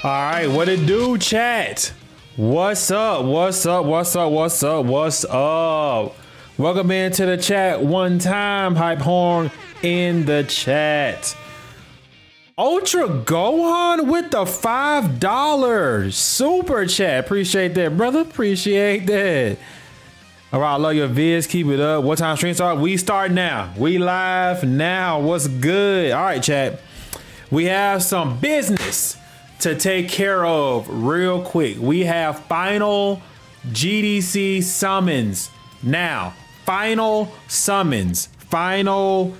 All right, what it do, chat? What's up? What's up? What's up? What's up? What's up? Welcome into the chat one time. Hype horn in the chat. Ultra Gohan with the $5 super chat. Appreciate that, brother. Appreciate that. All right, I love your vids. Keep it up. What time stream start? We start now. We live now. What's good? All right, chat. We have some business to take care of real quick. We have final GDC summons now. Final summons. Final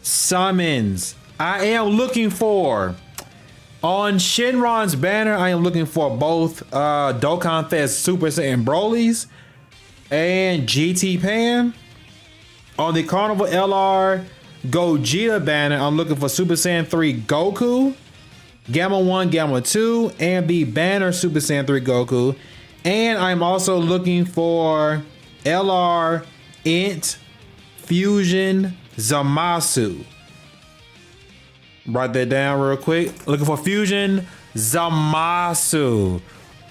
summons. I am looking for, on Shenron's banner, I am looking for both Dokkan Fest Super Saiyan Broly's and GT Pan. On the Carnival LR Gogeta banner, I'm looking for Super Saiyan 3 Goku, Gamma 1, Gamma 2, and the banner Super Saiyan 3 Goku. And I'm also looking for LR Int Fusion Zamasu. Write that down real quick. Looking for Fusion Zamasu.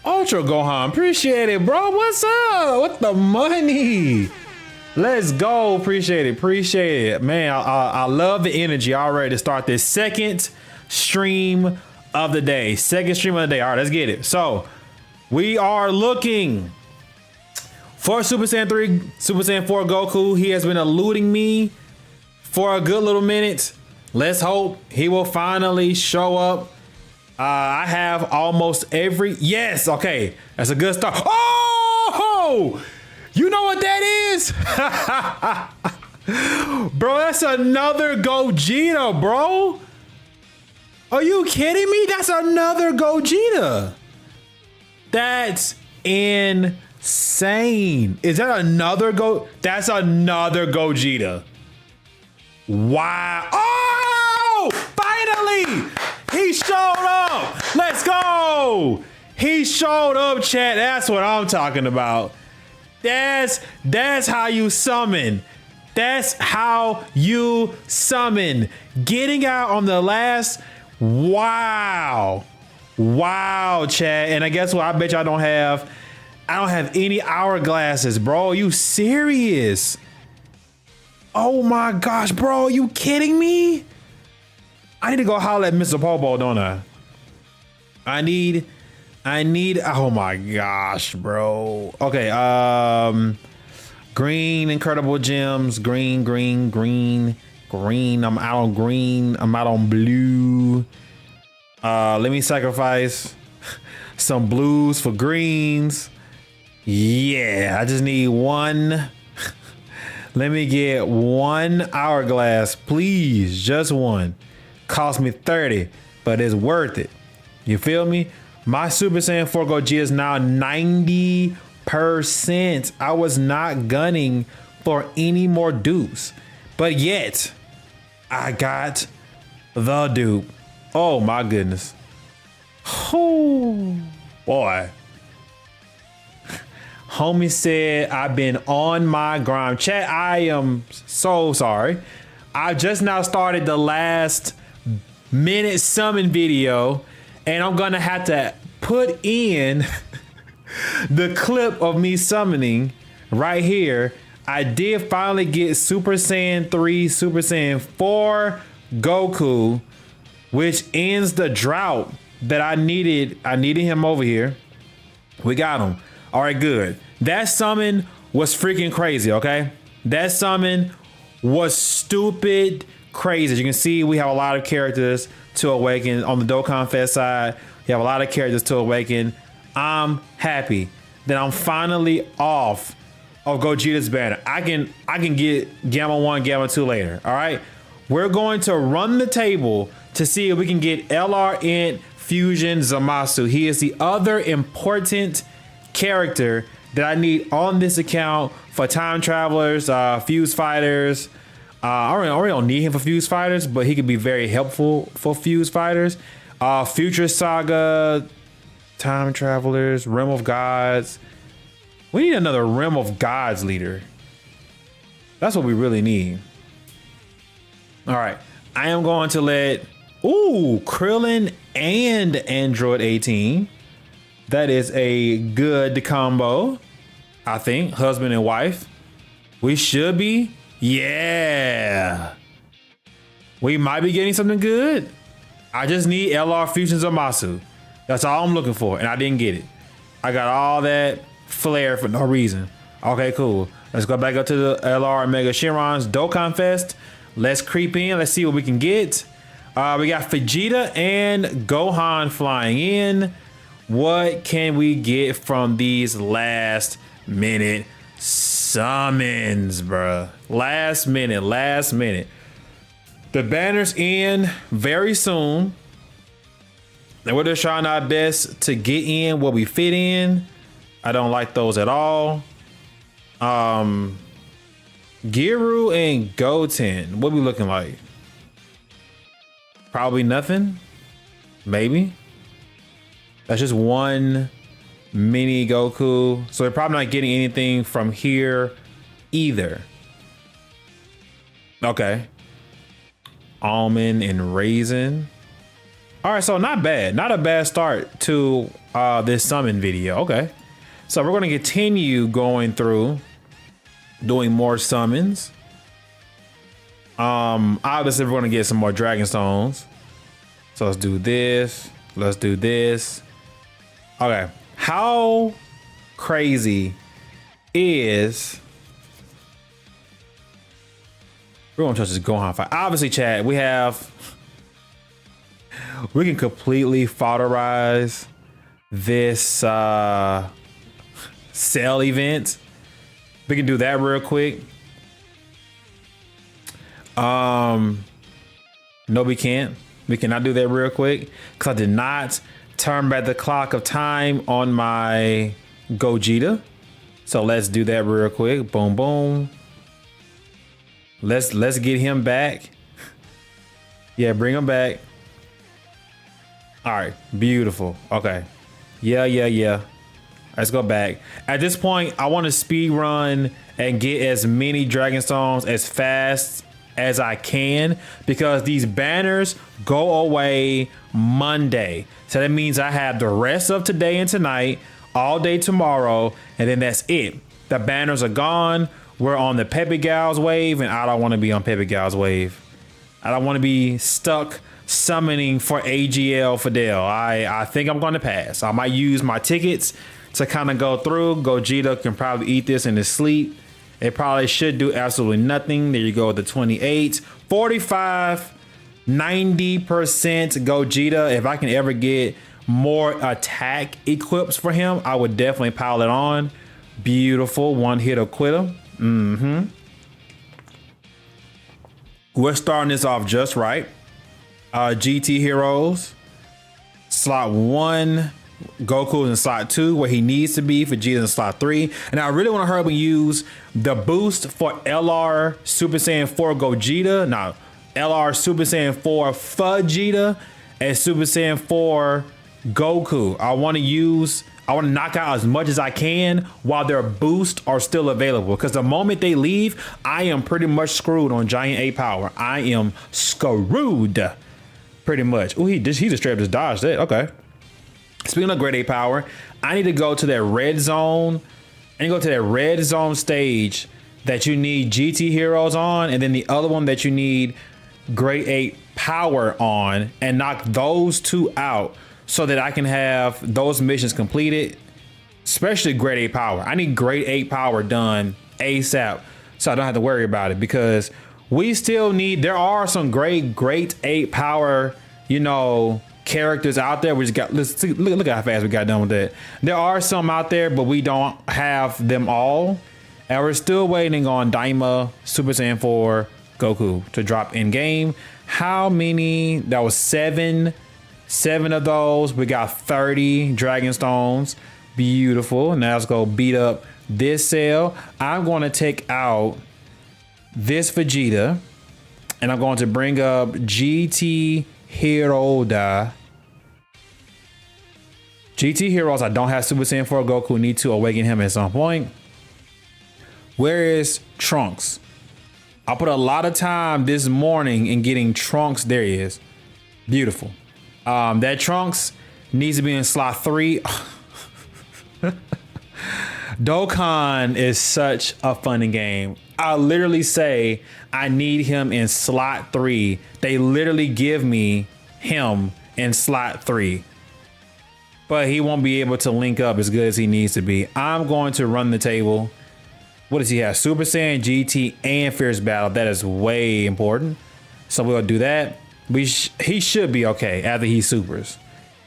Ultra Gohan, appreciate it, bro. What's up? What the money? Let's go. Appreciate it. Appreciate it. Man, I love the energy already to start this second stream of the day. Second stream of the day. All right, let's get it. So we are looking for Super Saiyan 3, Super Saiyan 4 Goku. He has been eluding me for a good little minute. Let's hope he will finally show up. I have almost every, yes, okay. That's a good start. Oh, you know what that is? Bro, that's another Gogeta, bro. Are you kidding me? That's another Gogeta. That's insane. Is that another That's another Gogeta. Wow. Oh, finally. He showed up. Let's go. He showed up, chat. That's what I'm talking about. That's how you summon. That's how you summon. Getting out on the last. Wow. Wow, chat. And I guess what? I bet you I don't have any hourglasses, bro. Are you serious? Oh my gosh, bro. Are you kidding me? I need to go holler at Mr. Popo, don't I? I need, oh my gosh, bro. Okay, green incredible gems, green. I'm out on green, I'm out on blue. Let me sacrifice some blues for greens. Yeah, I just need one. Let me get one hourglass, please, just one. Cost me 30, but it's worth it. You feel me? My Super Saiyan 4 Gogeta is now 90%. I was not gunning for any more dupes, but yet I got the dupe. Oh my goodness. Oh boy. Homie said I've been on my grind. Chat, I am so sorry. I just now started the last minute summon video, and I'm gonna have to put in the clip of me summoning right here. I did finally get Super Saiyan 3, Super Saiyan 4 Goku, which ends the drought that I needed. I needed him over here. We got him. All right, good. That summon was freaking crazy, okay? That summon was stupid crazy. As you can see, we have a lot of characters to awaken on the Dokkan Fest side. We have a lot of characters to awaken. I'm happy that I'm finally off of Gogeta's banner. I can get Gamma 1, Gamma 2 later. All right. We're going to run the table to see if we can get LR Int Fusion Zamasu. He is the other important character that I need on this account for time travelers, fuse fighters. I already don't need him for fuse fighters, but he could be very helpful for fuse fighters. Future Saga, time travelers, Realm of Gods. We need another Realm of Gods leader. That's what we really need. All right, I am going to let Krillin and Android 18. That is a good combo. I think husband and wife. We should be. Yeah. We might be getting something good. I just need LR Fusions Zamasu. That's all I'm looking for. And I didn't get it. I got all that flair for no reason. Okay, cool. Let's go back up to the LR Mega Shinron's Dokkan Fest. Let's creep in. Let's see what we can get. We got Vegeta and Gohan flying in. What can we get from these last minute summons, bruh? Last minute. The banner's in very soon. And we're just trying our best to get in what we fit in. I don't like those at all. Giru and Goten, what we looking like? Probably nothing. Maybe. That's just one mini Goku. So they're probably not getting anything from here either. Okay. Almond and raisin. All right, so not bad. Not a bad start to this summon video. Okay. So we're going to continue going through doing more summons. Obviously we're going to get some more Dragon Stones. So let's do this. Let's do this. Okay. How crazy is... We're going to trust this Gohan fight. Obviously, Chad, we can completely foderize this sell event. We can do that real quick. No, we can't. We cannot do that real quick because I did not turn back the clock of time on my Gogeta. So let's do that real quick. Boom, boom. Let's get him back. Yeah, bring him back. All right, beautiful. Okay. Yeah. Let's go back. At this point, I want to speed run and get as many Dragon Stones as fast as I can because these banners go away Monday. So that means I have the rest of today and tonight, all day tomorrow, and then that's it. The banners are gone. We're on the Pepe Gals wave, and I don't want to be on Pepe Gals wave. I don't want to be stuck summoning for AGL Fidel. I think I'm going to pass. I might use my tickets to kind of go through. Gogeta can probably eat this in his sleep. It probably should do absolutely nothing. There you go, the 28, 45, 90% Gogeta. If I can ever get more attack equips for him, I would definitely pile it on. Beautiful, one hit or quitter. We're starting this off just right. GT Heroes, slot 1. Goku is in slot 2 where he needs to be. Vegeta in slot 3. And I really want to hurry up and use the boost for LR Super Saiyan 4 Gogeta. Now, LR Super Saiyan 4 Vegeta and Super Saiyan 4 Goku. I want to knock out as much as I can while their boosts are still available. Because the moment they leave, I am pretty much screwed on Giant 8 power. I am screwed. Pretty much. Oh, he just straight up just dodged it. Okay. Speaking of grade 8 power, I need to go to that red zone. I need to go to that red zone stage that you need GT Heroes on, and then the other one that you need grade 8 power on, and knock those two out so that I can have those missions completed, especially grade 8 power. I need grade 8 power done ASAP so I don't have to worry about it, because we still need, there are some great 8 power, characters out there. We just got, look at how fast we got done with that. There are some out there, but we don't have them all. And we're still waiting on Daima Super Saiyan 4 Goku to drop in game. How many? That was 7 of those. We got 30 Dragon Stones. Beautiful. Now let's go beat up this cell. I'm going to take out this Vegeta, and I'm going to bring up GT Hiroda. GT Heroes, I don't have Super Saiyan 4 Goku. Need to awaken him at some point. Where is Trunks? I put a lot of time this morning in getting Trunks. There he is. Beautiful. That Trunks needs to be in slot 3. Dokkan is such a funny game. I literally say I need him in slot 3. They literally give me him in slot 3. But he won't be able to link up as good as he needs to be. I'm going to run the table. What does he have? Super Saiyan, GT, and Fierce Battle. That is way important. So we'll do that. He should be okay after he supers.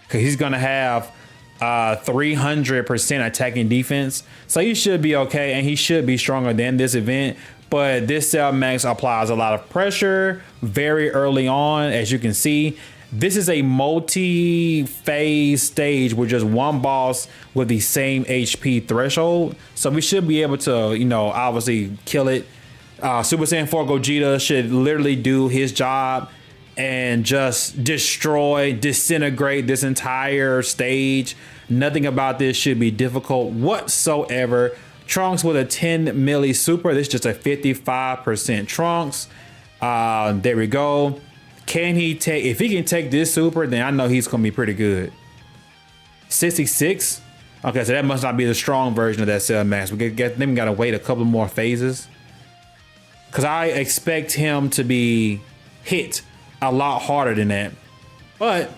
Because he's going to have 300% attacking defense. So he should be okay. And he should be stronger than this event. But this Cell Max applies a lot of pressure very early on. As you can see, this is a multi-phase stage with just one boss with the same HP threshold. So we should be able to, you know, obviously kill it. Super Saiyan 4 Gogeta should literally do his job and just destroy, disintegrate this entire stage. Nothing about this should be difficult whatsoever. Trunks with a 10 milli super. This is just a 55% Trunks. There we go. Can he take, if he can take this super, then I know he's gonna be pretty good. 66. Okay, so that must not be the strong version of that Cell Max. We gotta wait a couple more phases. Cause I expect him to be hit a lot harder than that. But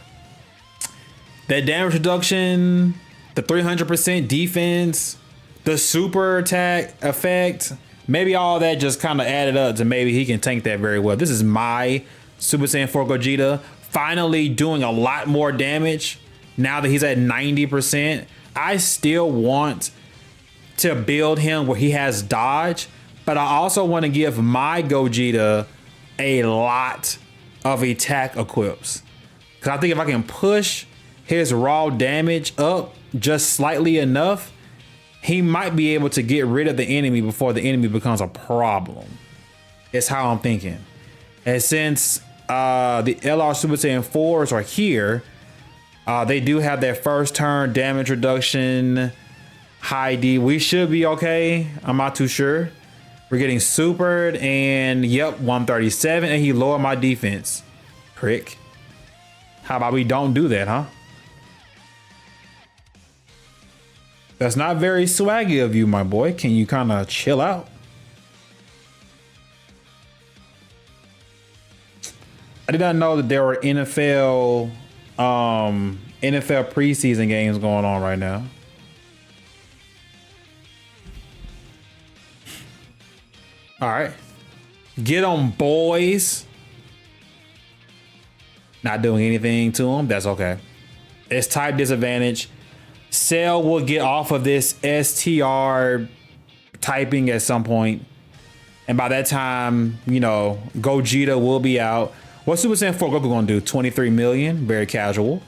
that damage reduction, the 300% defense, the super attack effect, maybe all that just kind of added up to maybe he can tank that very well. This is my Super Saiyan 4 Gogeta finally doing a lot more damage now that he's at 90%. I still want to build him where he has dodge, but I also want to give my Gogeta a lot of attack equips. Because I think if I can push his raw damage up just slightly enough, he might be able to get rid of the enemy before the enemy becomes a problem. It's how I'm thinking. And since the LR Super Saiyan 4s are here, they do have their first turn damage reduction, high D. We should be okay. I'm not too sure. We're getting supered and yep, 137, and he lowered my defense. Prick. How about we don't do that, huh? That's not very swaggy of you, my boy. Can you kind of chill out? I did not know that there were NFL preseason games going on right now. All right. Get them, boys. Not doing anything to them. That's okay. It's type disadvantage. Cell will get off of this STR typing at some point. And by that time, you know, Gogeta will be out. What's Super Saiyan 4 Goku gonna do? 23 million, very casual.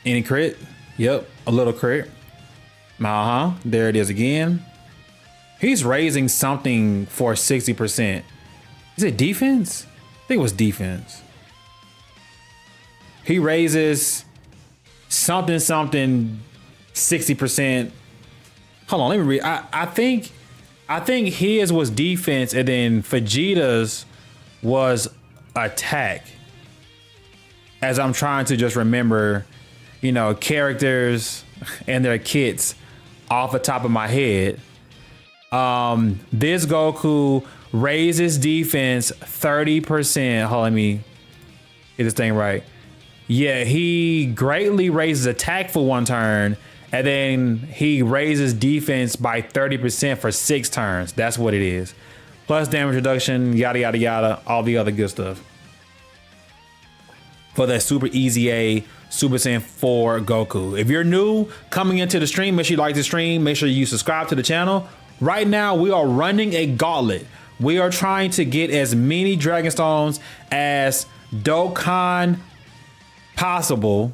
Any crit? Yep, a little crit. There it is again. He's raising something for 60%. Is it defense? I think it was defense. He raises something 60%. Hold on, let me read. I think his was defense, and then Vegeta's was attack. As I'm trying to just remember, you know, characters and their kits off the top of my head. This Goku raises defense 30%. Hold on, let me get this thing right. Yeah, he greatly raises attack for one turn, and then he raises defense by 30% for 6 turns. That's what it is. Plus damage reduction, yada, yada, yada, all the other good stuff. For that super easy A Super Saiyan 4 Goku. If you're new coming into the stream, make sure you like the stream. Make sure you subscribe to the channel. Right now, we are running a gauntlet. We are trying to get as many Dragon Stones as Dokkan possible,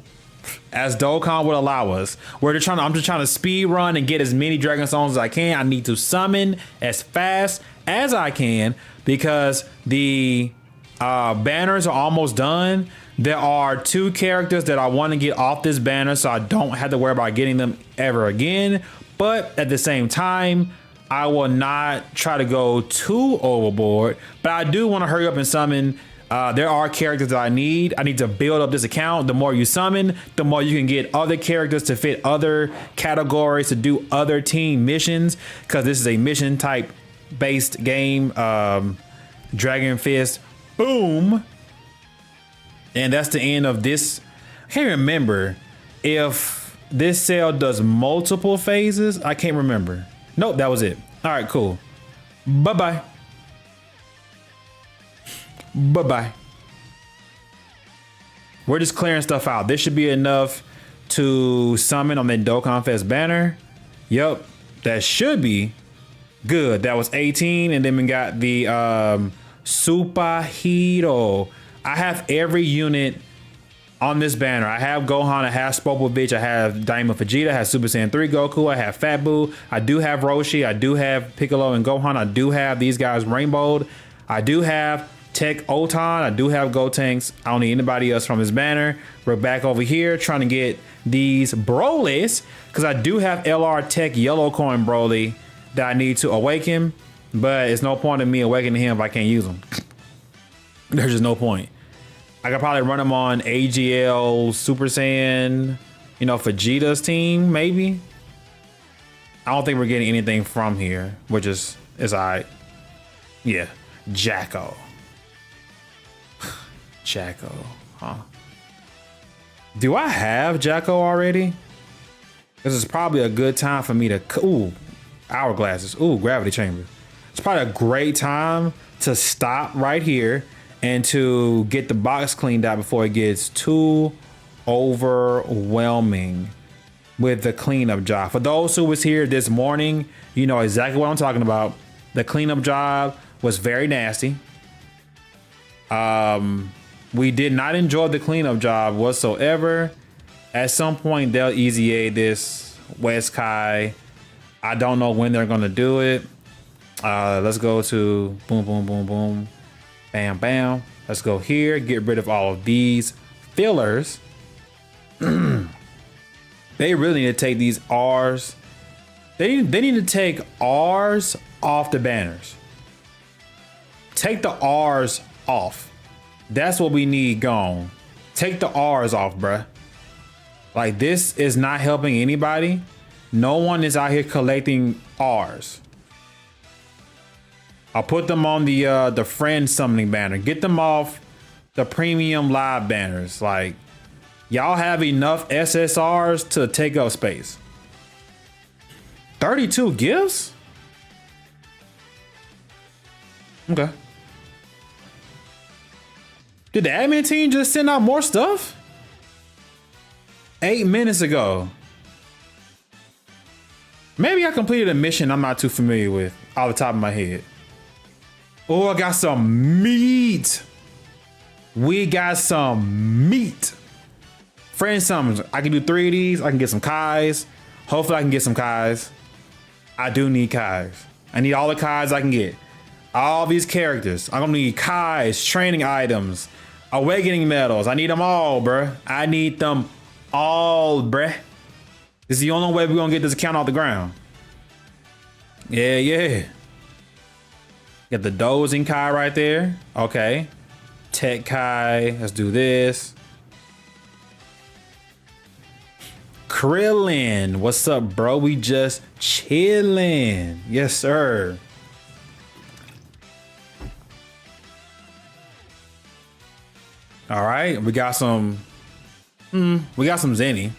as Dokkan would allow us. I'm just trying to speed run and get as many Dragon Stones as I can. I need to summon as fast as I can because the banners are almost done. There are 2 characters that I want to get off this banner so I don't have to worry about getting them ever again. But at the same time, I will not try to go too overboard, but I do want to hurry up and summon There are characters that I need. I need to build up this account. The more you summon, the more you can get other characters to fit other categories, to do other team missions, because this is a mission type based game. Dragon Fist, boom. And that's the end of this. I can't remember if this cell does multiple phases. I can't remember. Nope, that was it. All right, cool. Bye-bye. Bye-bye. We're just clearing stuff out. This should be enough to summon on the Dokkan Fest banner. Yep, that should be good. That was 18, and then we got the Superhero. I have every unit on this banner. I have Gohan, I have Spopovich, I have Diamond Vegeta, I have Super Saiyan 3 Goku, I have Fat Boo, I do have Roshi, I do have Piccolo and Gohan, I do have these guys rainbowed, I do have Tech Otan, I do have Gotenks. I don't need anybody else from his banner. We're back over here trying to get these Brolys, because I do have LR Tech Yellow Coin Broly that I need to awaken, but it's no point in me awakening him if I can't use him. There's just no point. I could probably run him on AGL Super Saiyan, you know, Vegeta's team, maybe. I don't think we're getting anything from here, which is all right. Yeah, Jacko. Jacko, huh? Do I have Jacko already? This is probably a good time for me to, ooh, hourglasses, ooh, gravity chamber. It's probably a great time to stop right here and to get the box cleaned out before it gets too overwhelming with the cleanup job. For those who was here this morning, you know exactly what I'm talking about. The cleanup job was very nasty. We did not enjoy the cleanup job whatsoever. At some point, they'll easy A this West Kai. I don't know when they're gonna do it. Let's go to boom, boom, boom, boom, bam, bam. Let's go here, get rid of all of these fillers. They really need to take these R's. They need to take R's off the banners. Take the R's off. That's what we need gone. Take the R's off, bruh. Like, this is not helping anybody. No one is out here collecting R's. I'll put them on the friend summoning banner. Get them off the premium live banners. Like, y'all have enough SSRs to take up space. 32 gifts? Okay. Did the admin team just send out more stuff? 8 minutes ago. Maybe I completed a mission I'm not too familiar with off the top of my head. Oh, I got some meat. We got some meat. Friend summons. I can do 3 of these. I can get some Kais. Hopefully I can get some Kais. I do need Kais. I need all the Kais I can get. All these characters. I'm gonna need Kais, training items, awakening medals. I need them all, bruh. I need them all, bruh. This is the only way we're gonna get this account off the ground. Yeah, yeah. Got the dozing Kai right there. Okay. Tech Kai. Let's do this. Krillin. What's up, bro? We just chilling. Yes, sir. All right, we got some Zenny.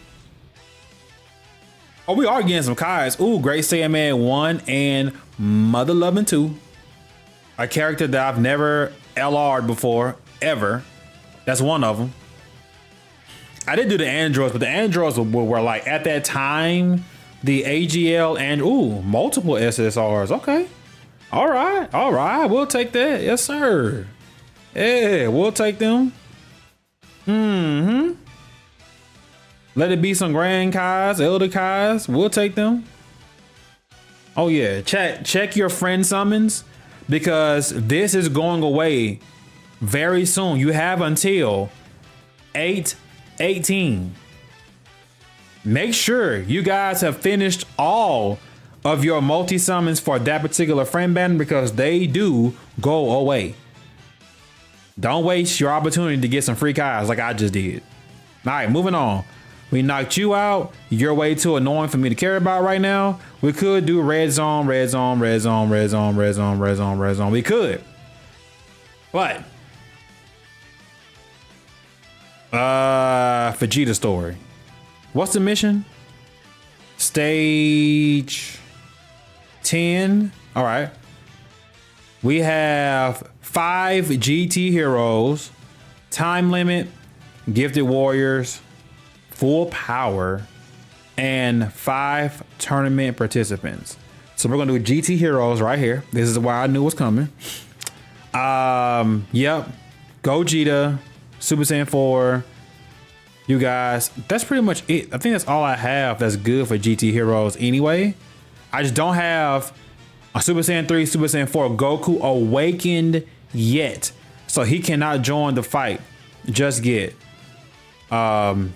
Oh, we are getting some Kais. Ooh, Great Saiyan Man 1 and Mother Lovin' 2. A character that I've never LR'd before, ever. That's one of them. I did do the androids, but the androids were like, at that time, the AGL and, ooh, multiple SSRs. Okay. All right, we'll take that. Yes, sir. Yeah, we'll take them. Let it be some Grand Kais, Elder Kais. We'll take them. Oh yeah, check your friend summons, because this is going away very soon. You have until 8/18. Make sure you guys have finished all of your multi summons for that particular friend banner, because they do go away. Don't waste your opportunity to get some free Kais like I just did. All right, moving on. We knocked you out. You're way too annoying for me to care about right now. We could do red zone, red zone, red zone, red zone, red zone, red zone, red zone. We could. But Vegeta story. What's the mission? Stage 10. All right. We have 5 GT heroes, time limit, gifted warriors, full power, and 5 tournament participants. So we're gonna do GT heroes right here. This is why I knew it was coming. Yep. Gogeta, Super Saiyan 4. You guys, that's pretty much it. I think that's all I have that's good for GT heroes anyway. I just don't have a Super Saiyan 3, Super Saiyan 4 Goku awakened yet. So he cannot join the fight just yet.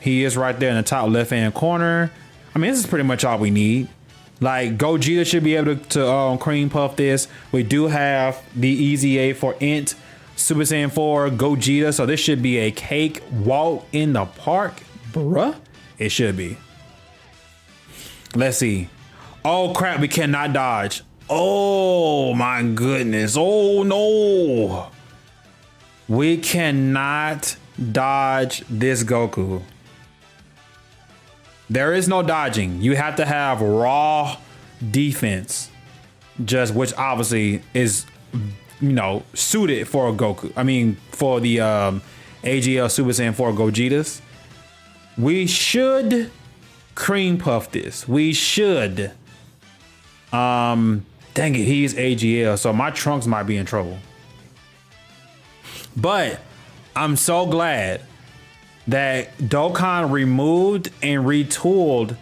He is right there in the top left hand corner. I mean, this is pretty much all we need. Like, Gogeta should be able to cream puff this. We do have the Easy A for Int Super Saiyan 4 Gogeta, so this should be a cake walk in the park, bruh. It should be. Let's see. Oh crap, we cannot dodge. Oh my goodness. Oh no. We cannot dodge this Goku. There is no dodging. You have to have raw defense, just which obviously is, you know, suited for a Goku. I mean, for the AGL Super Saiyan 4 Gogetas. We should cream puff this. We should. Dang it, he's AGL, so my Trunks might be in trouble. But I'm so glad that Dokkan removed and retooled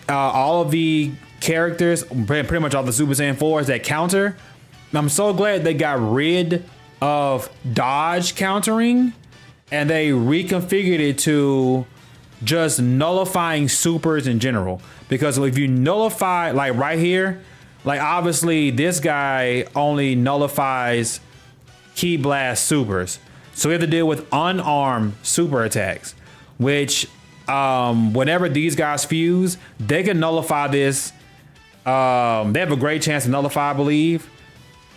all of the characters, pretty much all the Super Saiyan 4s that counter. I'm so glad they got rid of dodge countering and they reconfigured it to just nullifying supers in general. Because if you nullify, like right here, like obviously this guy only nullifies Ki Blast supers. So we have to deal with unarmed super attacks, which whenever these guys fuse, they can nullify this. They have a great chance to nullify, I believe.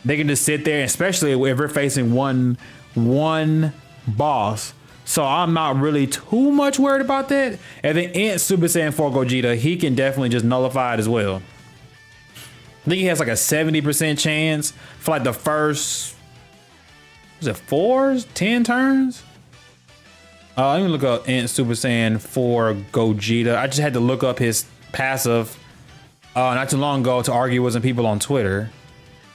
They can just sit there, especially if we're facing one boss. So I'm not really too much worried about that. And then Int Super Saiyan 4 Gogeta, he can definitely just nullify it as well. I think he has like a 70% chance for like the first, was it 10 turns? Let me look up Int Super Saiyan 4 Gogeta. I just had to look up his passive not too long ago to argue with some people on Twitter.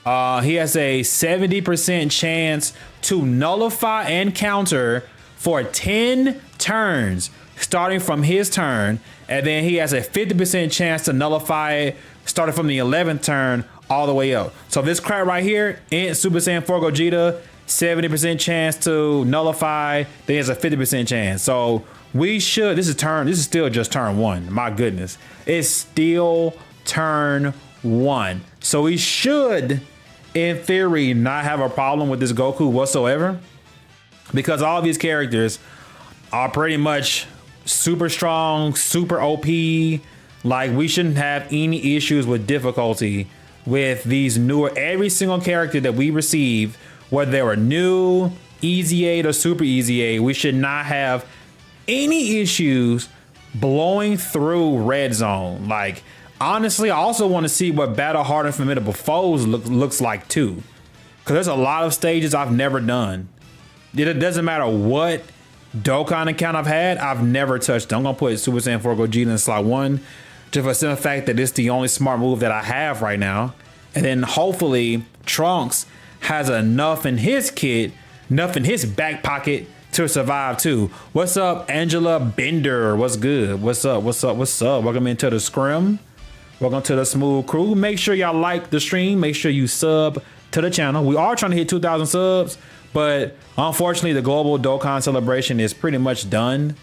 He has a 70% chance to nullify and counter for 10 turns, starting from his turn. And then he has a 50% chance to nullify it, starting from the 11th turn all the way up. So this crap right here, Int Super Saiyan 4 Gogeta, 70% chance to nullify, then has a 50% chance. So we should, this is still just turn 1. My goodness. It's still turn 1. So we should, in theory, not have a problem with this Goku whatsoever, because all these characters are pretty much super strong, super OP. Like, we shouldn't have any issues with difficulty with these newer, every single character that we received, whether they were new, Easy 8 or Super Easy 8, we should not have any issues blowing through Red Zone. Like, honestly, I also want to see what Battle Hardened Formidable Foes looks like too. Because there's a lot of stages I've never done. It doesn't matter what Dokkan account I've had, I've never touched it. I'm going to put Super Saiyan 4 Gogeta in slot 1, just for the simple fact that it's the only smart move that I have right now. And then hopefully Trunks has enough in his kit, enough in his back pocket to survive too. What's up, Angela Bender? What's good? What's up? What's up? What's up? Welcome into the scrim. Welcome to the Smooth Crew. Make sure y'all like the stream. Make sure you sub to the channel. We are trying to hit 2,000 subs, but unfortunately the global Dokkan celebration is pretty much done.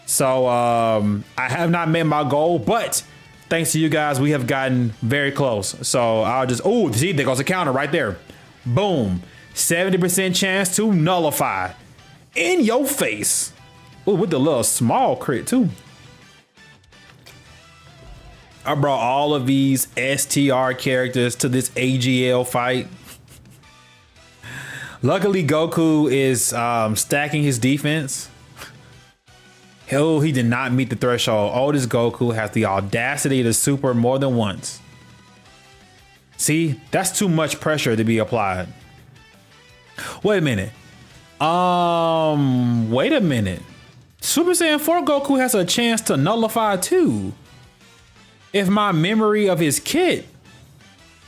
So I have not met my goal, but thanks to you guys, we have gotten very close. So I'll just, oh, see, there goes a counter right there. Boom. 70% chance to nullify. In your face. Ooh, with the little small crit too. I brought all of these STR characters to this AGL fight. Luckily, Goku is stacking his defense. Hell, he did not meet the threshold. Oldest Goku has the audacity to super more than once. See, that's too much pressure to be applied. Wait a minute. Wait a minute. Super Saiyan 4 Goku has a chance to nullify too. If my memory of his kit,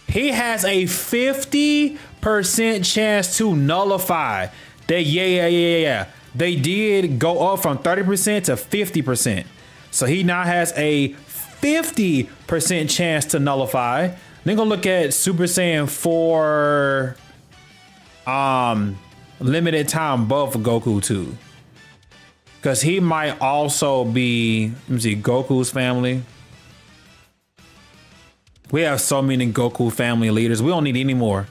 he has a 50% chance to nullify. Yeah. They did go up from 30% to 50%. So he now has a 50% chance to nullify. Then gonna look at Super Saiyan 4 limited time buff for Goku too. Cause he might also be, let me see, Goku's family. We have so many Goku family leaders. We don't need any more.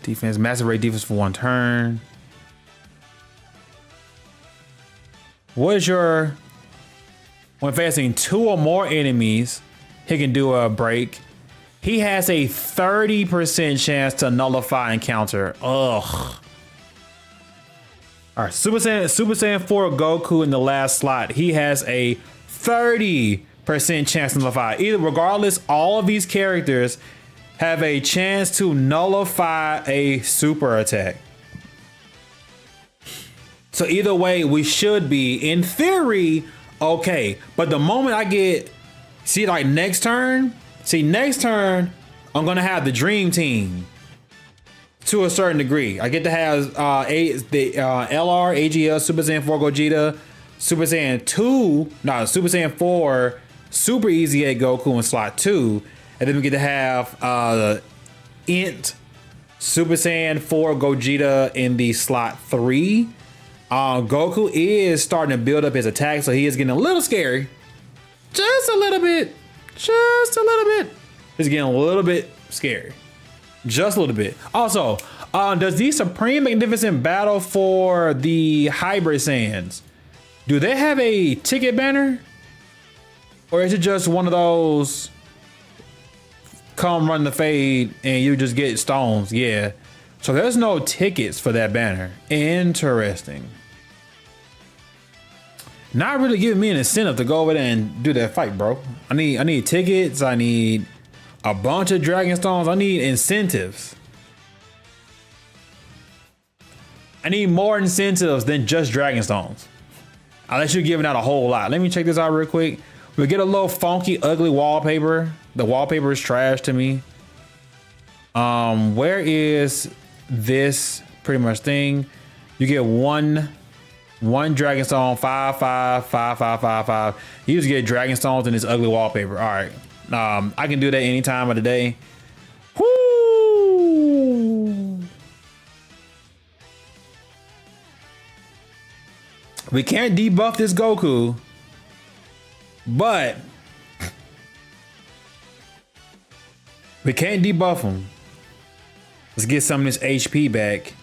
Defense, massive rate defense for 1 turn. What is your, when facing 2 or more enemies, he can do a break. He has a 30% chance to nullify and counter. Ugh. All right, Super Saiyan 4 Goku in the last slot. He has a 30% chance to nullify. Either, regardless, all of these characters have a chance to nullify a super attack. So either way, we should be, in theory, okay. But the moment I get, see, like next turn, I'm gonna have the Dream Team to a certain degree. I get to have the LR, AGL, Super Saiyan 4 Gogeta, Super Saiyan 4 Super Easy 8 Goku in slot 2. And then we get to have Int Super Saiyan 4 Gogeta in the slot 3. Goku is starting to build up his attack, so he is getting a little scary. Just a little bit. He's getting a little bit scary. Just a little bit. Also, does the Supreme Magnificent Battle for the Hybrid Saiyans, do they have a ticket banner? Or is it just one of those come run the fade and you just get stones? Yeah. So there's no tickets for that banner. Interesting. Not really giving me an incentive to go over there and do that fight, bro. I need tickets. I need a bunch of Dragon Stones. I need incentives. I need more incentives than just Dragon Stones. Unless you're giving out a whole lot. Let me check this out real quick. We get a little funky, ugly wallpaper. The wallpaper is trash to me. Where is this pretty much thing? You get one Dragon Stone, 5, 5, 5, 5, 5, 5. You just get Dragon Stones in this ugly wallpaper. All right. I can do that any time of the day. Woo! We can't debuff this Goku, but we can't debuff him. Let's get some of this HP back.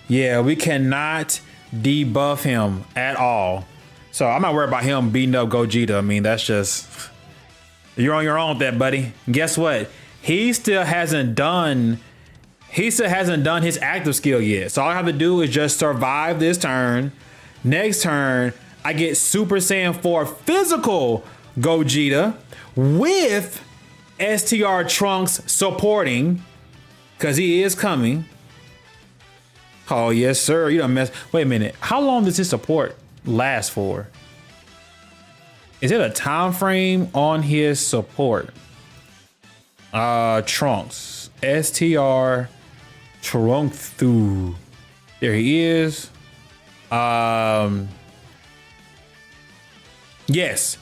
Yeah, we cannot debuff him at all. So I'm not worried about him beating up Gogeta. I mean, that's just, you're on your own with that, buddy. And guess what? He still hasn't done his active skill yet. So all I have to do is just survive this turn. Next turn, I get Super Saiyan 4 physical Gogeta with STR Trunks supporting, because he is coming. Oh, yes, sir. You done mess. Wait a minute. How long does his support last for? Is it a time frame on his support? Trunks. STR Trunks. There he is. Yes.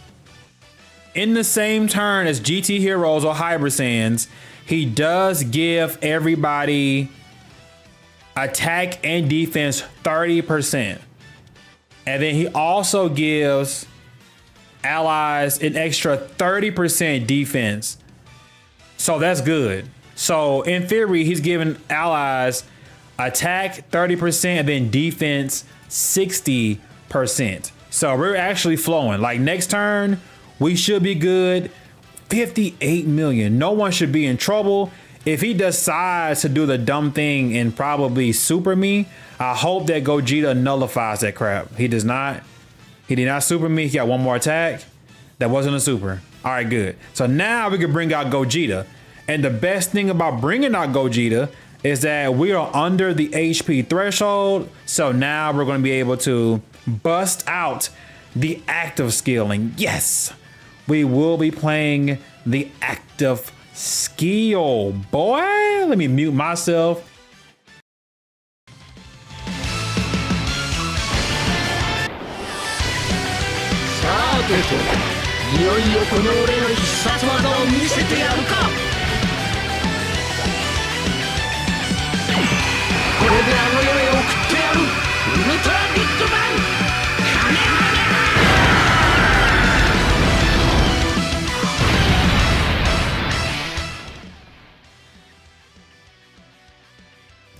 In the same turn as GT Heroes or Hybrid Saiyans, he does give everybody attack and defense 30%. And then he also gives allies an extra 30% defense. So that's good. So in theory, he's giving allies attack 30% and then defense 60%. So we're actually flowing. Like next turn, we should be good. 58 million. No one should be in trouble. If he decides to do the dumb thing and probably super me, I hope that Gogeta nullifies that crap. He does not. He did not super me. He got one more attack. That wasn't a super. All right, good. So now we can bring out Gogeta. And the best thing about bringing out Gogeta is that we are under the HP threshold. So now we're going to be able to bust out the active skilling. Yes, we will be playing the active skill, boy. Let me mute myself.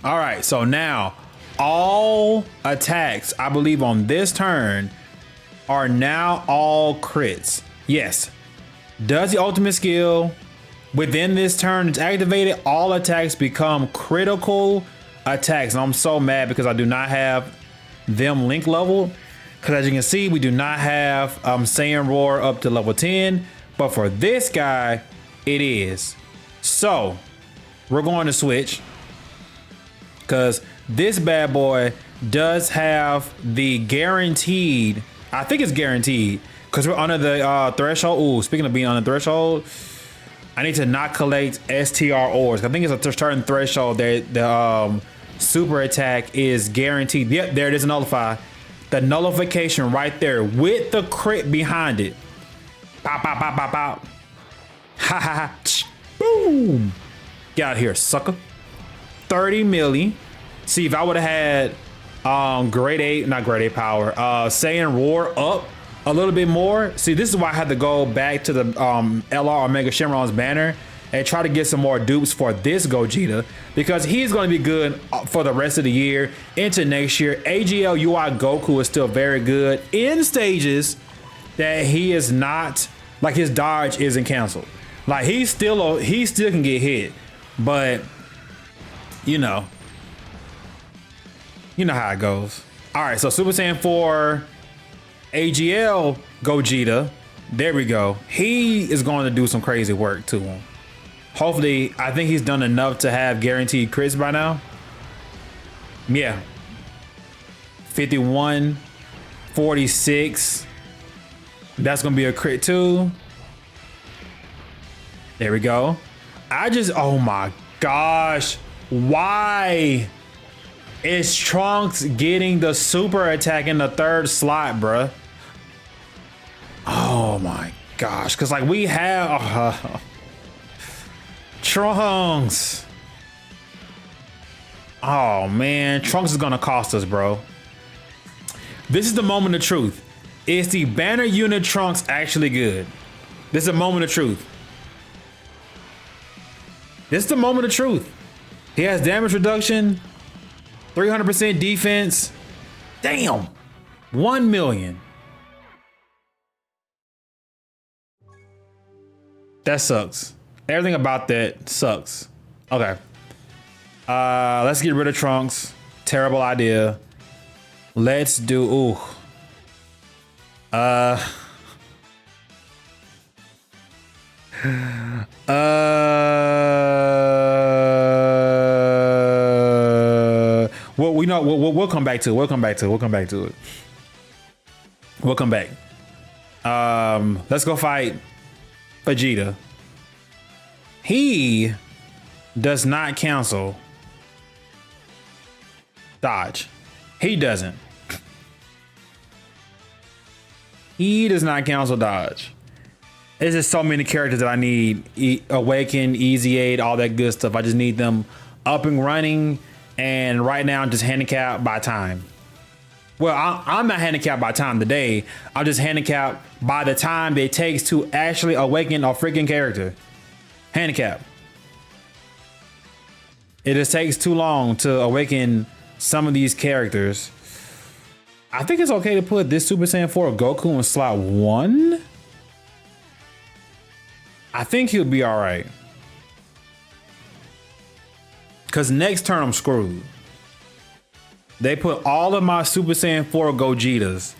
All right, so now all attacks, I believe on this turn, are now all crits. Yes. Does the ultimate skill within this turn is activated, all attacks become critical attacks. And I'm so mad because I do not have them link leveled. Because as you can see, we do not have Saiyan Roar up to level 10. But for this guy, it is. So we're going to switch. Because this bad boy does have the guaranteed, I think it's guaranteed, because we're under the threshold. Ooh, speaking of being on the threshold, I need to not collect STR ores. I think it's a certain threshold that the super attack is guaranteed. Yep, there it is, nullify. The nullification right there with the crit behind it. Pop, pop, pop, pop, pop. Ha, ha, ha. Boom. Get out of here, sucker. 30 milli. See, if I would have had grade 8, not grade 8 power, Saiyan Roar up a little bit more. See, this is why I had to go back to the LR Omega Shenron's banner and try to get some more dupes for this Gogeta, because he's going to be good for the rest of the year into next year. AGL UI Goku is still very good in stages that he is not, like his dodge isn't canceled. Like he still can get hit, but you know how it goes. All right, so Super Saiyan 4 AGL Gogeta, there we go. He is going to do some crazy work to him. Hopefully, I think he's done enough to have guaranteed crits by now. Yeah. 51, 46. That's going to be a crit too. There we go. Oh my gosh. Why is Trunks getting the super attack in the third slot, bruh? Oh my gosh. Because like we have Trunks. Oh man, Trunks is gonna cost us, bro. This is the moment of truth. Is the banner unit Trunks actually good? This is a moment of truth. This is the moment of truth. He has damage reduction, 300% defense. Damn, 1 million. That sucks. Everything about that sucks. Okay. Let's get rid of Trunks. Terrible idea. Let's do, well, we know we'll come back to it. We'll come back to it. We'll come back. Let's go fight Vegeta. He does not cancel dodge. He doesn't. He does not cancel dodge. There's just so many characters that I need. Awaken, Easy Aid, all that good stuff. I just need them up and running. And right now I'm just handicapped by time. Well, I'm not handicapped by time today. I'm just handicapped by the time it takes to actually awaken a freaking character. Handicap. It just takes too long to awaken some of these characters. I think it's okay to put this Super Saiyan 4 Goku in slot 1. I think he'll be all right. Because next turn I'm screwed. They put all of my Super Saiyan 4 Gogetas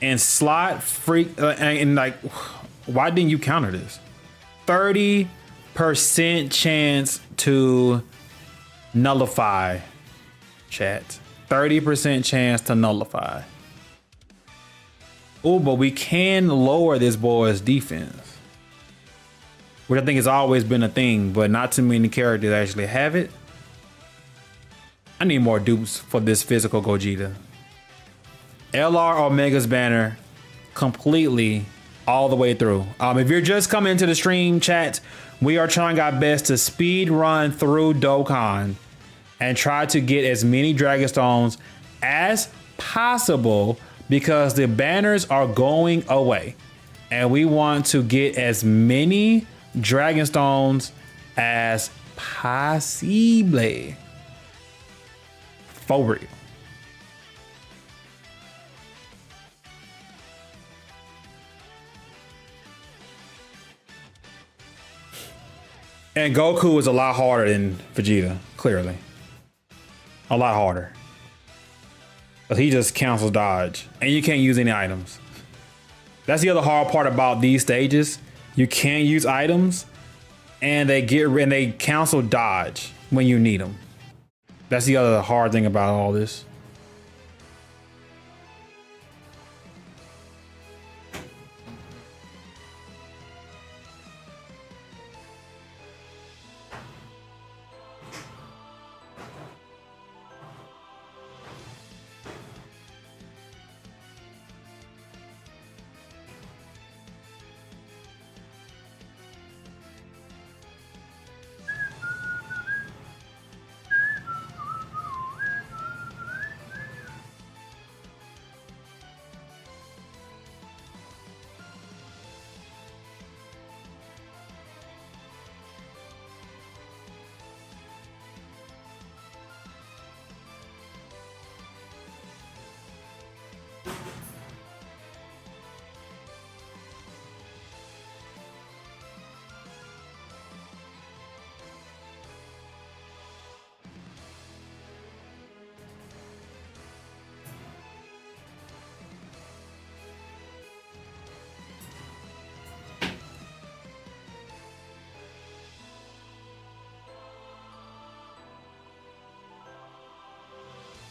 in slot freak. And like, why didn't you counter this? 30% chance to nullify, chat. 30% chance to nullify. Oh, but we can lower this boy's defense, which I think has always been a thing, but not too many characters actually have it. I need more dupes for this physical Gogeta. LR Omega's banner completely all the way through. If you're just coming into the stream, chat, we are trying our best to speed run through Dokkan and try to get as many Dragon Stones as possible because the banners are going away. And we want to get as many Dragon Stones as possible. For real. And Goku is a lot harder than Vegeta, clearly. A lot harder. But he just cancels dodge. And you can't use any items. That's the other hard part about these stages. You can't use items. And they cancel dodge when you need them. That's the other hard thing about all this.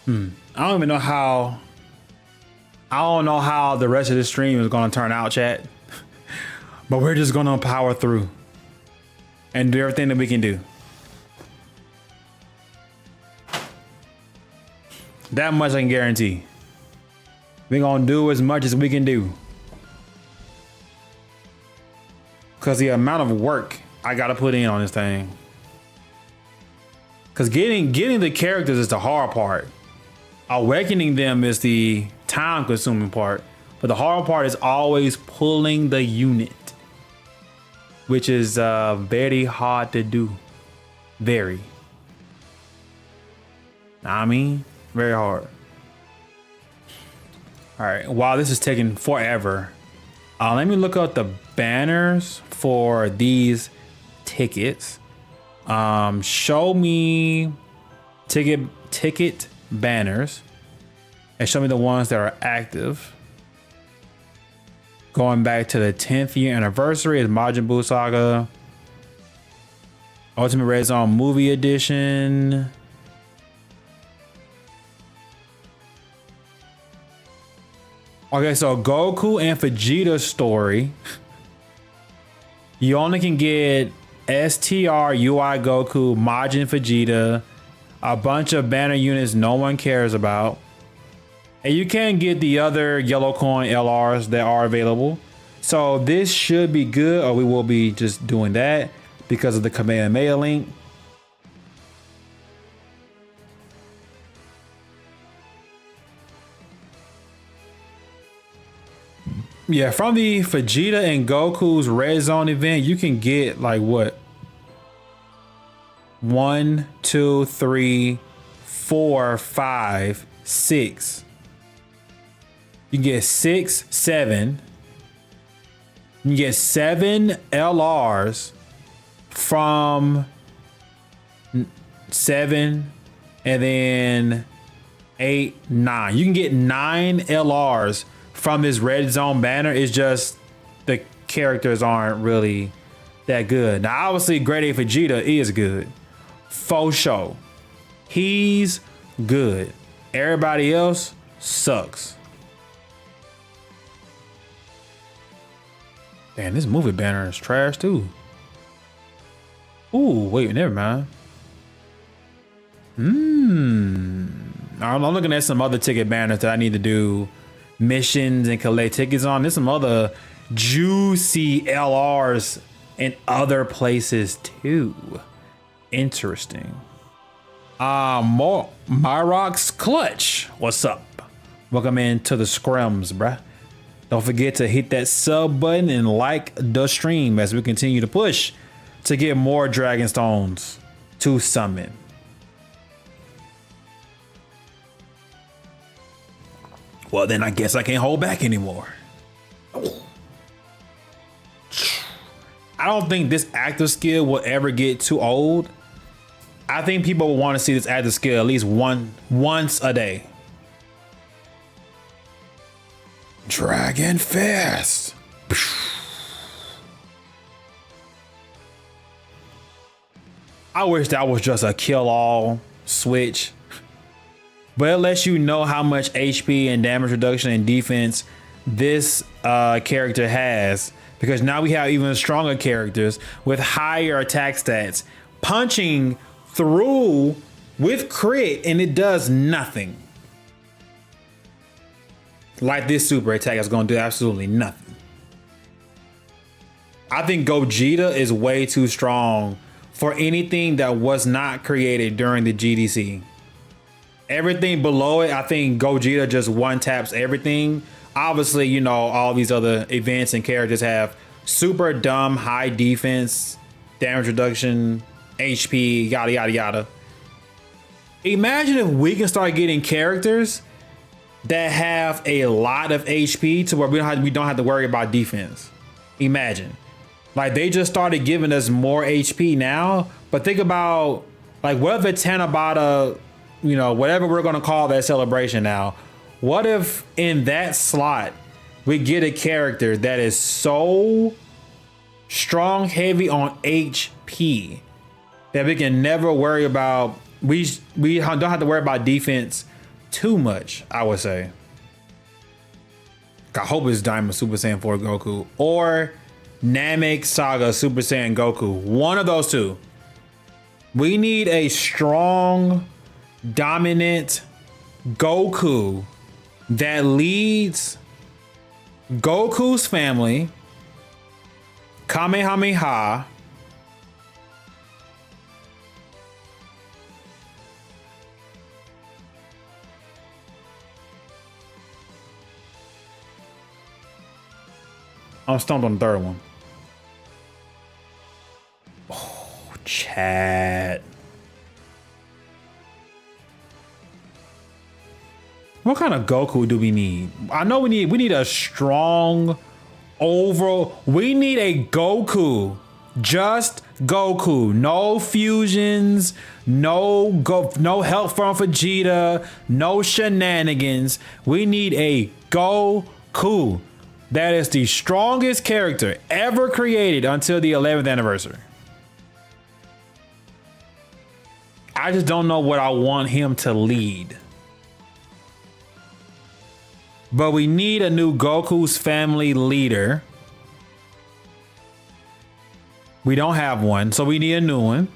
I don't even know how. I don't know how the rest of the stream is going to turn out, chat. But we're just going to power through and do everything that we can do. That much I can guarantee. We're going to do as much as we can do. Because the amount of work I got to put in on this thing. Because getting the characters is the hard part. Awakening them is the time consuming part, but the hard part is always pulling the unit, which is very hard to do. Very. I mean, very hard. All right, while this is taking forever, let me look up the banners for these tickets. Show me ticket banners and show me the ones that are active. Going back to the 10th year anniversary is Majin Buu Saga, Ultimate Red Zone Movie Edition. Okay, so Goku and Vegeta story. You only can get STR UI Goku, Majin Vegeta, a bunch of banner units no one cares about. And you can get the other yellow coin LRs that are available. So this should be good, or we will be just doing that because of the Kamehameha link. Yeah, from the Vegeta and Goku's Red Zone event, you can get like what? 1, 2, 3, 4, 5, 6. You can get 6, 7. You can get 7 LRs from 7 and then 8, 9. You can get 9 LRs from this red zone banner. It's just the characters aren't really that good. Now, obviously, Grade A Vegeta is good. Faux show. He's good. Everybody else sucks. Damn, this movie banner is trash too. Ooh, wait, never mind. I'm looking at some other ticket banners that I need to do missions and collect tickets on. There's some other juicy LRs in other places too. Interesting. More Myrox Clutch. What's up? Welcome into the scrims, bruh. Don't forget to hit that sub button and like the stream as we continue to push to get more Dragon Stones to summon. Well, then I guess I can't hold back anymore. I don't think this active skill will ever get too old. I think people will want to see this active skill at least once a day. Dragon Fist. I wish that was just a kill-all switch. But it lets you know how much HP and damage reduction and defense this character has. Because now we have even stronger characters with higher attack stats. Punching through with crit and it does nothing. Like this super attack is going to do absolutely nothing. I think Gogeta is way too strong for anything that was not created during the GDC. Everything below it, I think Gogeta just one taps everything. Obviously, you know, all these other events and characters have super dumb high defense, damage reduction, HP, yada, yada, yada. Imagine if we can start getting characters that have a lot of HP to where we don't have to worry about defense. Imagine. Like they just started giving us more HP now, but think about like what if Tanabata, you know, whatever we're gonna call that celebration now, what if in that slot we get a character that is so strong, heavy on HP that we can never worry about, we don't have to worry about defense too much, I would say. I hope it's Diamond Super Saiyan 4 Goku or Namek Saga Super Saiyan Goku. One of those two. We need a strong, dominant Goku that leads Goku's family, Kamehameha, I'm stumped on the third one. Oh, chat. What kind of Goku do we need? I know we need a strong overall. We need a Goku. Just Goku. No fusions. No help from Vegeta. No shenanigans. We need a Goku. That is the strongest character ever created until the 11th anniversary. I just don't know what I want him to lead. But we need a new Goku's family leader. We don't have one, so we need a new one.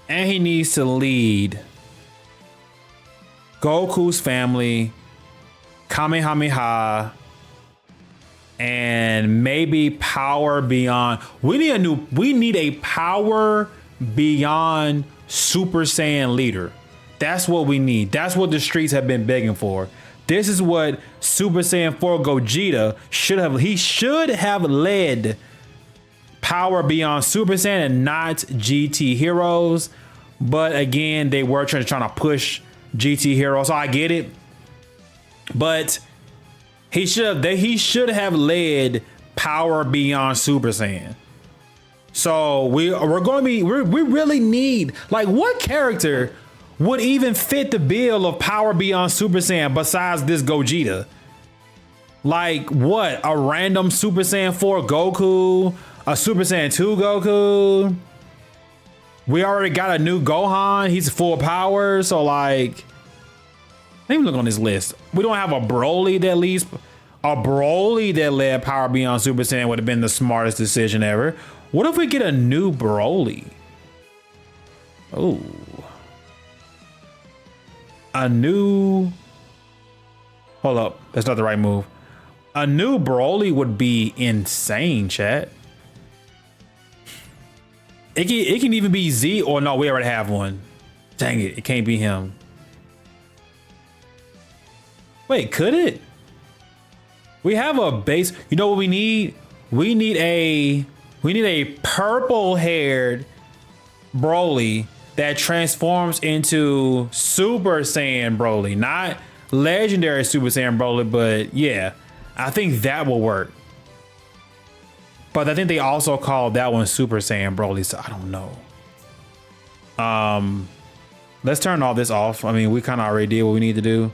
And he needs to lead Goku's family, Kamehameha, and maybe Power Beyond. We need a Power Beyond Super Saiyan leader. That's what we need. That's what the streets have been begging for. This is what Super Saiyan 4 Gogeta should have. He should have led Power Beyond Super Saiyan and not GT Heroes. But again, they were trying to push GT Heroes, so I get it. But he should have led Power Beyond Super Saiyan. So we really need, like, what character would even fit the bill of Power Beyond Super Saiyan besides this Gogeta? Like, what? A random Super Saiyan 4 Goku? A Super Saiyan 2 Goku? We already got a new Gohan. He's full power. So, like, let me look on this list. We don't have a Broly that leads. A Broly that led Power Beyond Super Saiyan would have been the smartest decision ever. What if we get a new Broly? Oh. A new... Hold up. That's not the right move. A new Broly would be insane, chat. It can even be Z, or no, we already have one. Dang it, it can't be him. Wait, could it? We have a base. You know what we need? We need a purple-haired Broly that transforms into Super Saiyan Broly, not legendary Super Saiyan Broly, but yeah, I think that will work. But I think they also called that one Super Saiyan Broly, so I don't know. Let's turn all this off. I mean, we kind of already did what we need to do.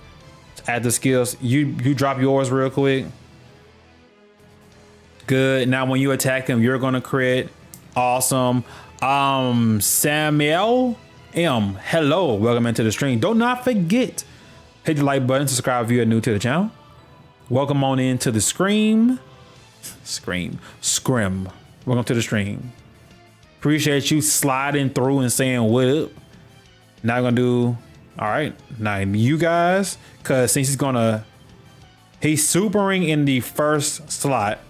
Add the skills. You drop yours real quick. Good. Now when you attack him, you're gonna crit. Awesome. Samuel M. Hello, welcome into the stream. Do not forget, hit the like button, subscribe if you're new to the channel. Welcome on into the scrim. Welcome to the stream. Appreciate you sliding through and saying what up. Now I'm gonna do, all right, now you guys, cause since he's supering in the first slot.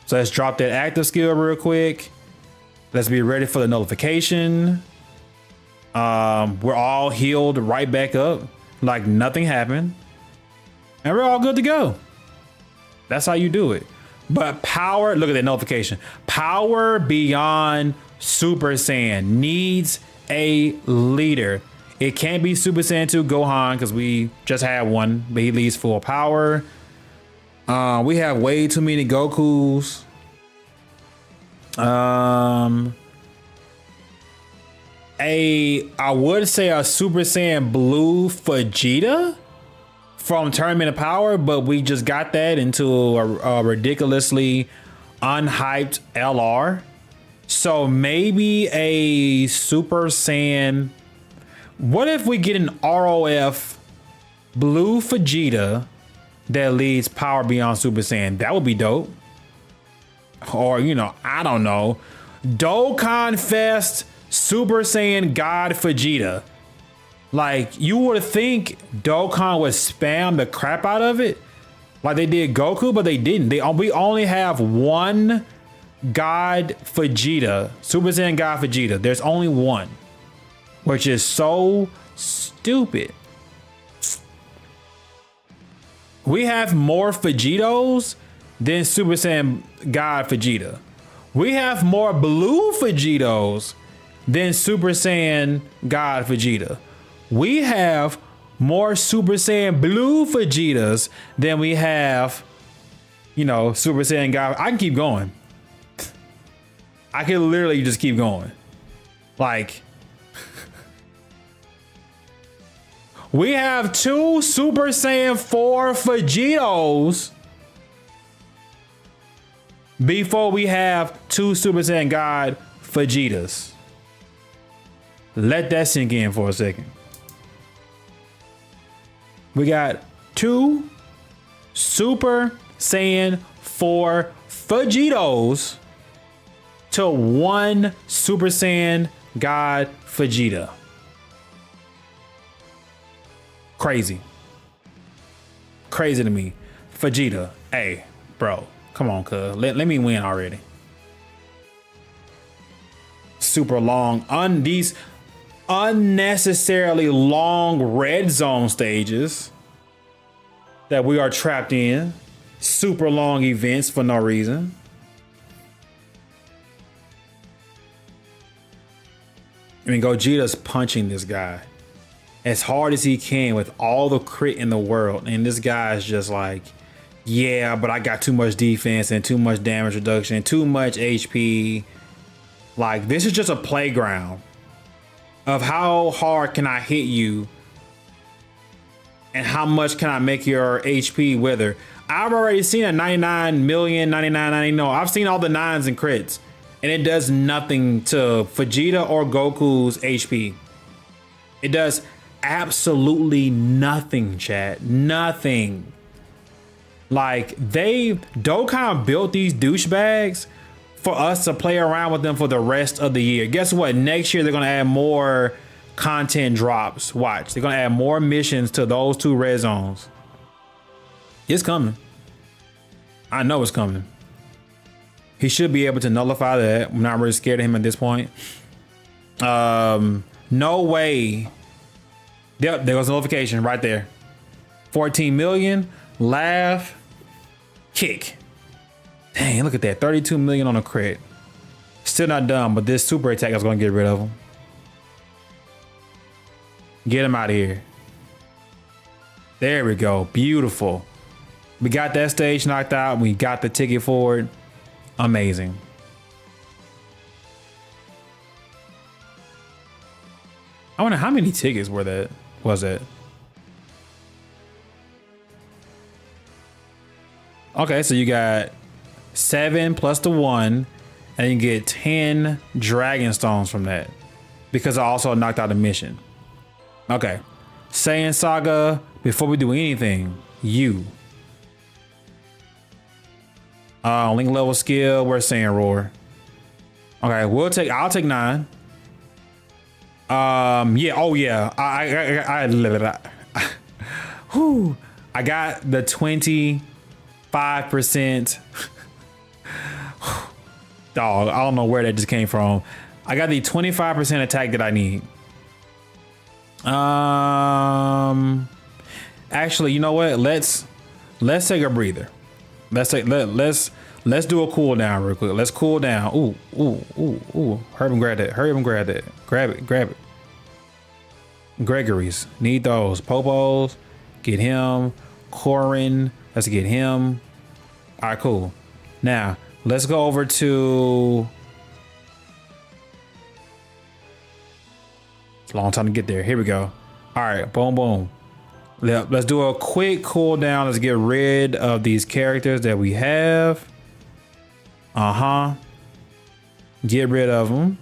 So let's drop that active skill real quick. Let's be ready for the notification. We're all healed right back up like nothing happened. And we're all good to go. That's how you do it. But power, look at that notification. Power Beyond Super Saiyan needs a leader. It can't be Super Saiyan 2 Gohan because we just had one, but he leads full power. We have way too many Gokus. I would say a Super Saiyan Blue Vegeta from Tournament of Power, but we just got that into a ridiculously unhyped LR. So maybe a Super Saiyan. What if we get an ROF Blue Vegeta that leads Power Beyond Super Saiyan? That would be dope. Or, you know, I don't know. Dokkan Fest Super Saiyan God Vegeta. Like, you would think Dokkan would spam the crap out of it like they did Goku, but they didn't. We only have one God Vegeta, Super Saiyan God Vegeta. There's only one, which is so stupid. We have more Vegetos than Super Saiyan God Vegeta. We have more Blue Vegetos than Super Saiyan God Vegeta. We have more Super Saiyan Blue Vegetas than we have, you know, Super Saiyan God. I can keep going. I can literally just keep going. Like, we have 2 Super Saiyan 4 Vegetos before we have 2 Super Saiyan God Vegetas. Let that sink in for a second. We got 2 Super Saiyan 4 Vegetos to 1 Super Saiyan God Vegeta. Crazy. Crazy to me. Vegeta. Hey, bro. Come on, cuz. Let me win already. Super long. These unnecessarily long red zone stages that we are trapped in. Super long events for no reason. I mean, Gogeta's punching this guy as hard as he can with all the crit in the world. And this guy is just like, yeah, but I got too much defense and too much damage reduction, too much HP. Like, this is just a playground of how hard can I hit you and how much can I make your HP wither. I've already seen a 99 million, 99, no, I've seen all the 9s and crits, and it does nothing to Vegeta or Goku's HP. It does absolutely nothing, chat. Nothing. Like, Dokkan built these douchebags for us to play around with them for the rest of the year. Guess what? Next year, they're going to add more content drops. Watch. They're going to add more missions to those 2 red zones. It's coming. I know it's coming. He should be able to nullify that. I'm not really scared of him at this point. No way. Yep, there goes the notification right there. 14 million. Laugh. Kick. Dang, look at that. 32 million on a crit. Still not done, but this super attack is going to get rid of him. Get him out of here. There we go. Beautiful. We got that stage knocked out. We got the ticket for it. Amazing. I wonder how many tickets was it? Okay, so you got 7 plus the 1, and you get 10 dragon stones from that because I also knocked out a mission. Okay, Saiyan Saga. Before we do anything, link level skill. Where's Saiyan Roar? Okay, I'll take 9. Yeah. Oh yeah. I got the 25%. Dog, I don't know where that just came from. I got the 25% attack that I need. Actually, you know what? Let's take a breather. Let's do a cooldown real quick. Let's cool down. Ooh. Hurry and grab that. Grab it. Gregory's. Need those. Popos. Get him. Corin. Let's get him. All right, cool. Now, let's go over to... It's a long time to get there. Here we go. All right, boom. Let's do a quick cooldown. Let's get rid of these characters that we have. Get rid of them.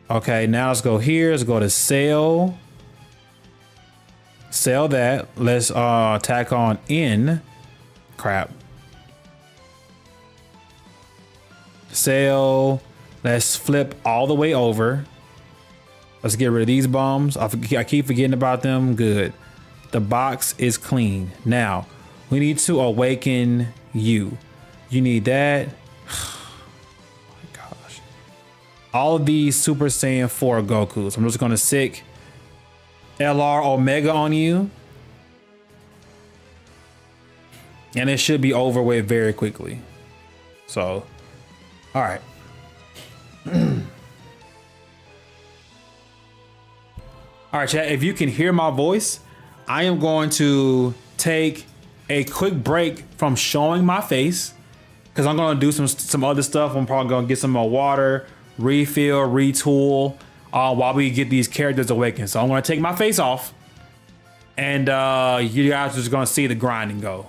Okay, now let's go here. Let's go to sell. Sell that. Let's tack on in. Crap. Sell. Let's flip all the way over. Let's get rid of these bums. I keep forgetting about them. Good. The box is clean. Now, we need to awaken you. You need that. Oh my gosh. All of these Super Saiyan 4 Gokus. I'm just going to sick LR Omega on you. And it should be over with very quickly. So, all right. All right, chat, if you can hear my voice, I am going to take a quick break from showing my face because I'm going to do some other stuff. I'm probably going to get some more water, refill, retool while we get these characters awakened. So I'm going to take my face off and you guys are just going to see the grinding go.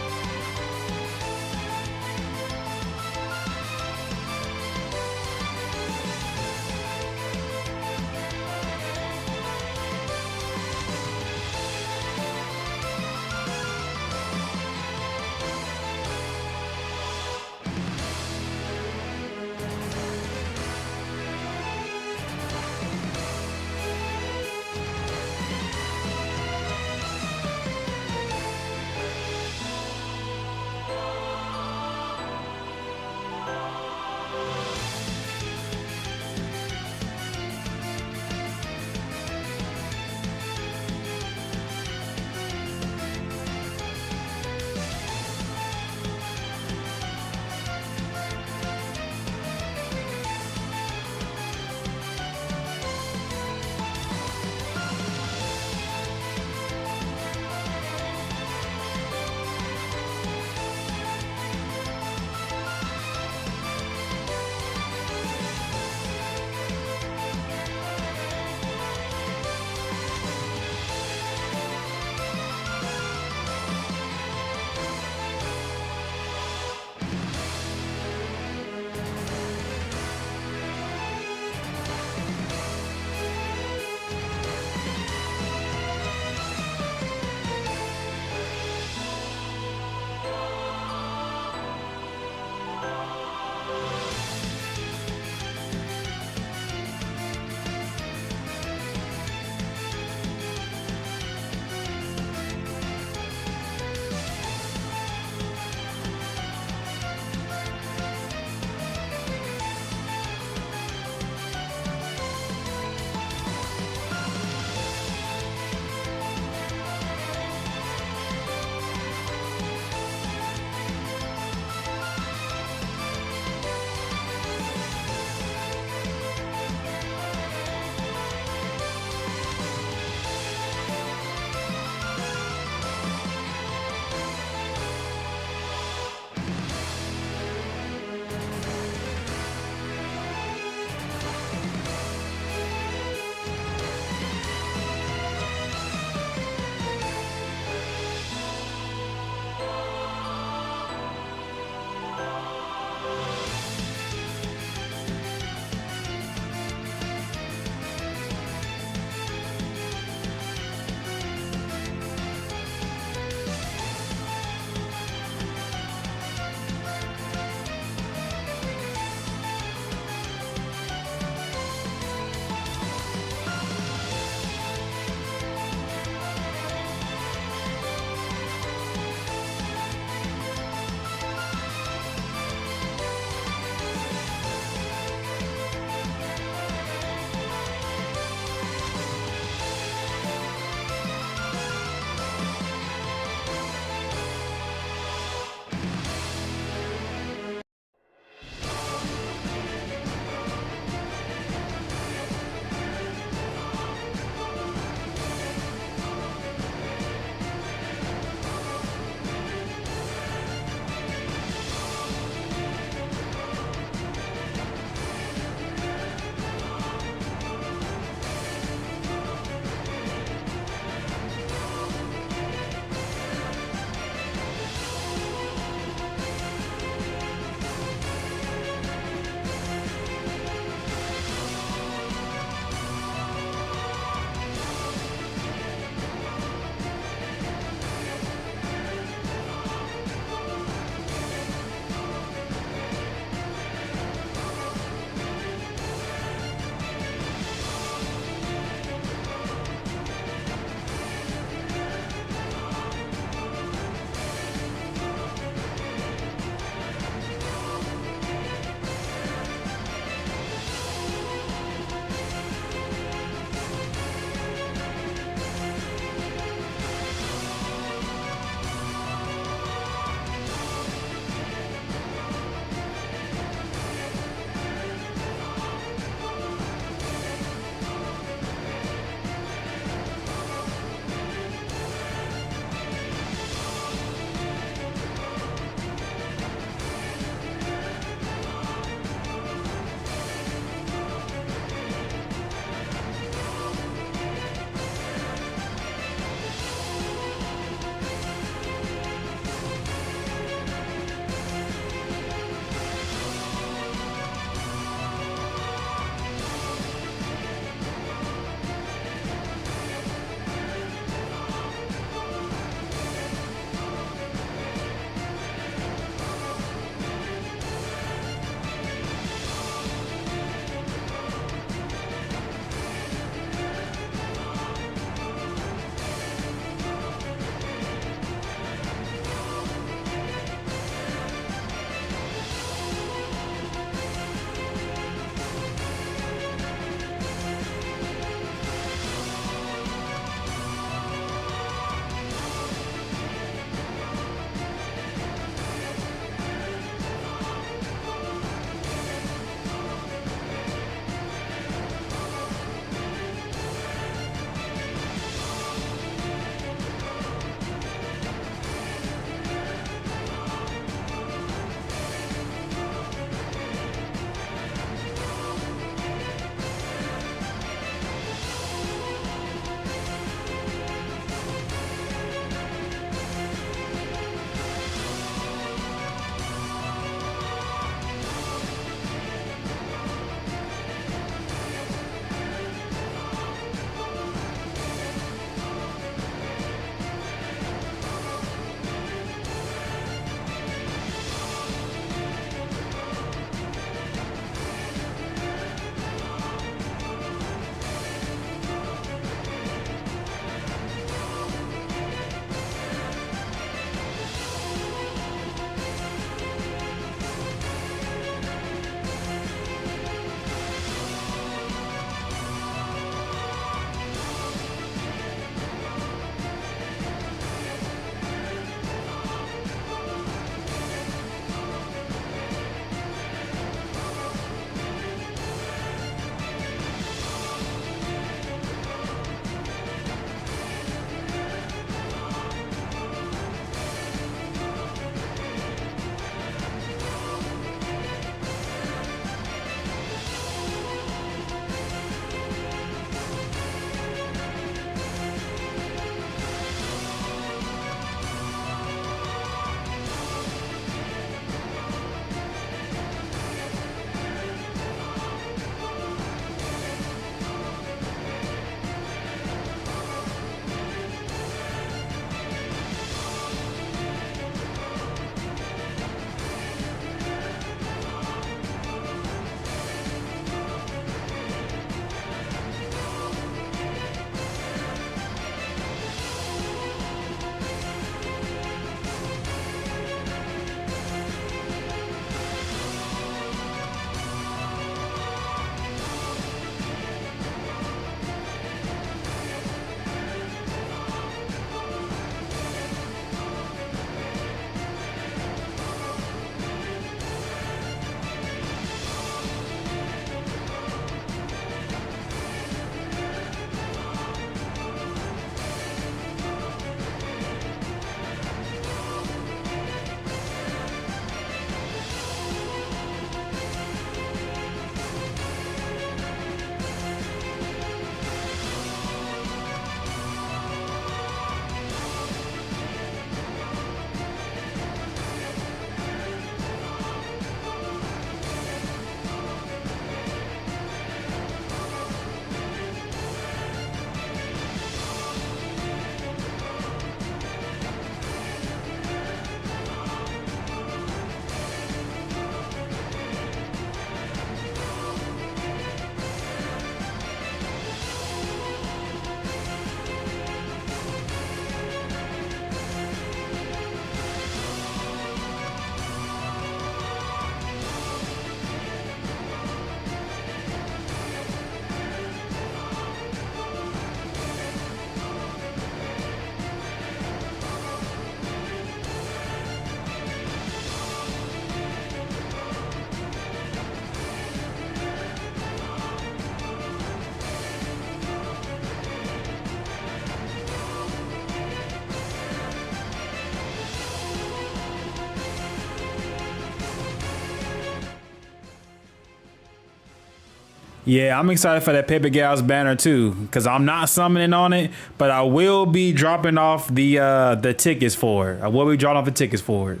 Yeah, I'm excited for that Paper Gals banner too, because I'm not summoning on it, but I will be dropping off the tickets for it. I will be dropping off the tickets for it.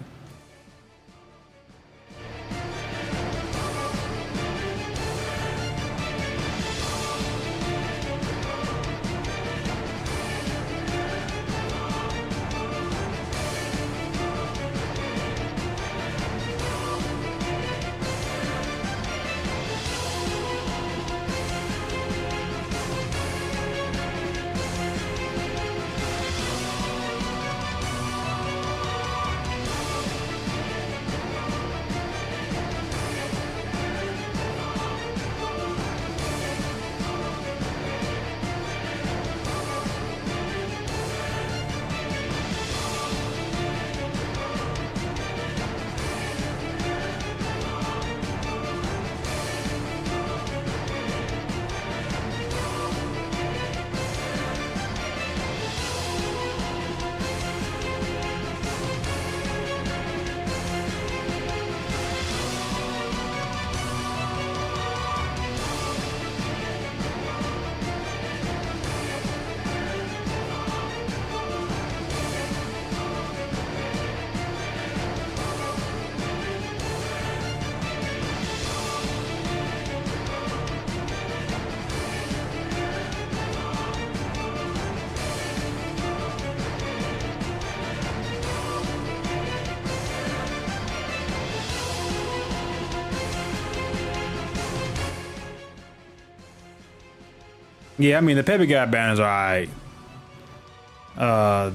Yeah, I mean the Paper Gal banners are alright.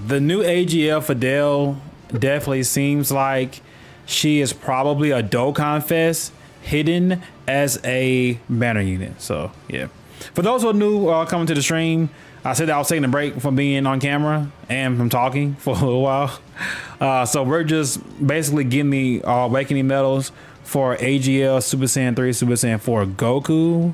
The new AGL Fidel definitely seems like she is probably a Dokkan Fest hidden as a banner unit. So yeah, for those who are new coming to the stream, I said that I was taking a break from being on camera and from talking for a little while. So we're just basically getting the awakening medals for AGL Super Saiyan 3, Super Saiyan 4 Goku.